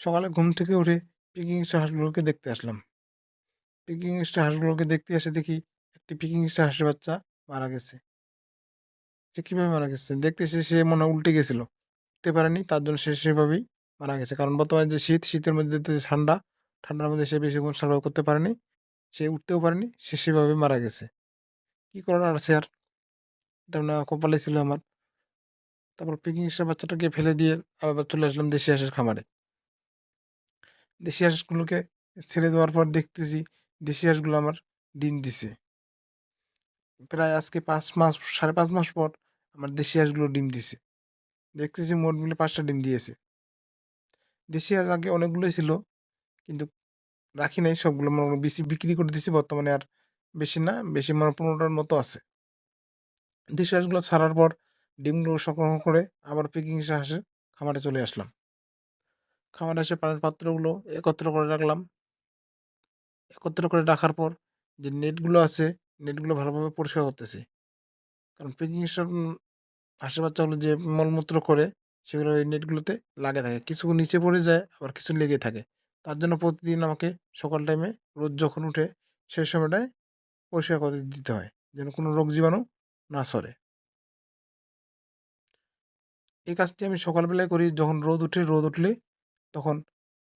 সকালে ঘুম থেকে উঠে পিকিং স্টার হাঁসগুলোকে দেখতে আসলাম। পিকিং স্টার হাঁসগুলোকে দেখতে এসে দেখি একটি পিকিং স্টার হাঁসের বাচ্চা মারা গেছে। সে কীভাবে মারা গেছে? দেখতেছি সে মনে হয় উল্টে গেছিল। উঠতে পারেনি, তার জন্য সে সেভাবেই মারা গেছে। কারণ বর্তমানে যে শীত, শীতের মধ্যে যে ঠান্ডা, ঠান্ডার মধ্যে সে বেশিক্ষণ সার্ভাইভ করতে পারেনি। সে উঠতেও পারেনি, সে সেভাবেই মারা গেছে। কী করার আছে আর? এটা না কপালে ছিল আমার। তারপর পিকিং স্টার বাচ্চাটাকে ফেলে দিয়ে আবার চলে আসলাম দেশি হাঁসের খামারে। দেশি হাঁসগুলোকে ছেড়ে দেওয়ার পর দেখতেছি দেশি হাঁসগুলো আমার ডিম দিছে। প্রায় আজকে 5 মাস, 5.5 মাস পর আমার দেশি হাঁসগুলো ডিম দিছে। দেখতেছি মোট মিলে 5টা ডিম দিয়েছে। দেশি হাঁস আগে অনেকগুলোই ছিল, কিন্তু রাখি নাই সবগুলো, মনে করো বিক্রি করে দিছি। বর্তমানে আর বেশি না, বেশি মানে 15টার মতো আছে। দেশি হাঁসগুলো ছাড়ার পর ডিমগুলো সংগ্রহ করে আবার পিকিং হাঁসের খামারে চলে আসলাম। খামারে এসে পানির পাত্রগুলো একত্র করে রাখলাম। একত্র করে রাখার পর যে নেটগুলো আছে, নেটগুলো ভালোভাবে পরিষ্কার করতেছি। কারণ পিকিং হাঁসের বাচ্চাগুলো যে মলমূত্র করে, সেগুলো এই নেটগুলোতে লাগে থাকে। কিছু নিচে পড়ে যায়, আবার কিছু লেগে থাকে। তার জন্য প্রতিদিন আমাকে সকাল টাইমে রোদ যখন উঠে সেই সময়টায় পরিষ্কার করে দিতে হয়, যেন কোনো রোগ জীবাণু না ছড়ে। এই কাজটি আমি সকালবেলায় করি। যখন রোদ উঠে, রোদ উঠলে তখন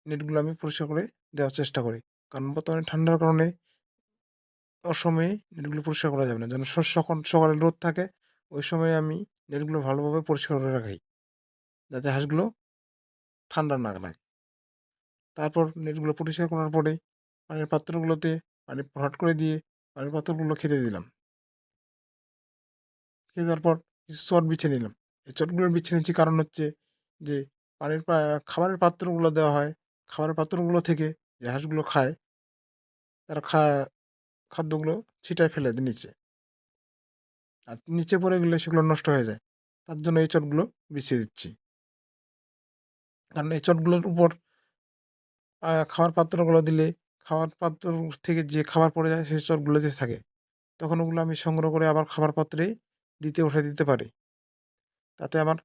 নেটগুলো আমি পরিষ্কার করে দেওয়ার চেষ্টা করি। কারণ বর্তমানে ঠান্ডার কারণে অসময়ে নেটগুলো পরিষ্কার করা যাবে না। যেন যখন সকালে রোদ থাকে, ওই সময়ে আমি নেটগুলো ভালোভাবে পরিষ্কার করে রাখি, যাতে হাঁসগুলো ঠান্ডা না লাগে। তারপর নেটগুলো পরিষ্কার করার পরে পানির পাত্রগুলোতে পানি ভরাট করে দিয়ে পানির পাত্রগুলো খেতে দিলাম। খেতে দেওয়ার পর কিছু চট বিছিয়ে নিলাম। এই চটগুলো বিছিয়ে নিচ্ছি কারণ হচ্ছে যে খাবারের পাত্রগুলো দেওয়া হয়, খাবারের পাত্রগুলো থেকে যে হাঁসগুলো খায়, তারা খাদ্যগুলো ছিটায় ফেলে দেয় নিচে। আর নিচে পড়ে গেলে সেগুলো নষ্ট হয়ে যায়। তার জন্য এই চটগুলো বিছিয়ে দিচ্ছি। কারণ এই চটগুলোর উপর খাওয়ার পাত্রগুলো দিলে খাওয়ার পাত্র থেকে যে খাবার পড়ে যায় সেই চটগুলোতে থাকে। তখন ওগুলো আমি সংগ্রহ করে আবার খাবার পাত্রে উঠায় দিতে পারি। তাতে আমার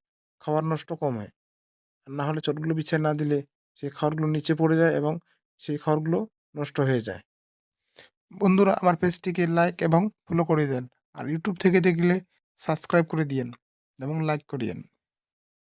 খাবার নষ্ট কম হয়। আর না হলে চটগুলো বিছায় না দিলে সেই খাবারগুলো নিচে পড়ে যায় এবং সেই খাবারগুলো নষ্ট হয়ে যায়। বন্ধুরা, আমার পেজটিকে লাইক এবং ফলো করে দেন। আর ইউটিউব থেকে দেখলে সাবস্ক্রাইব করে দিয়েন এবং লাইক করিয়েন।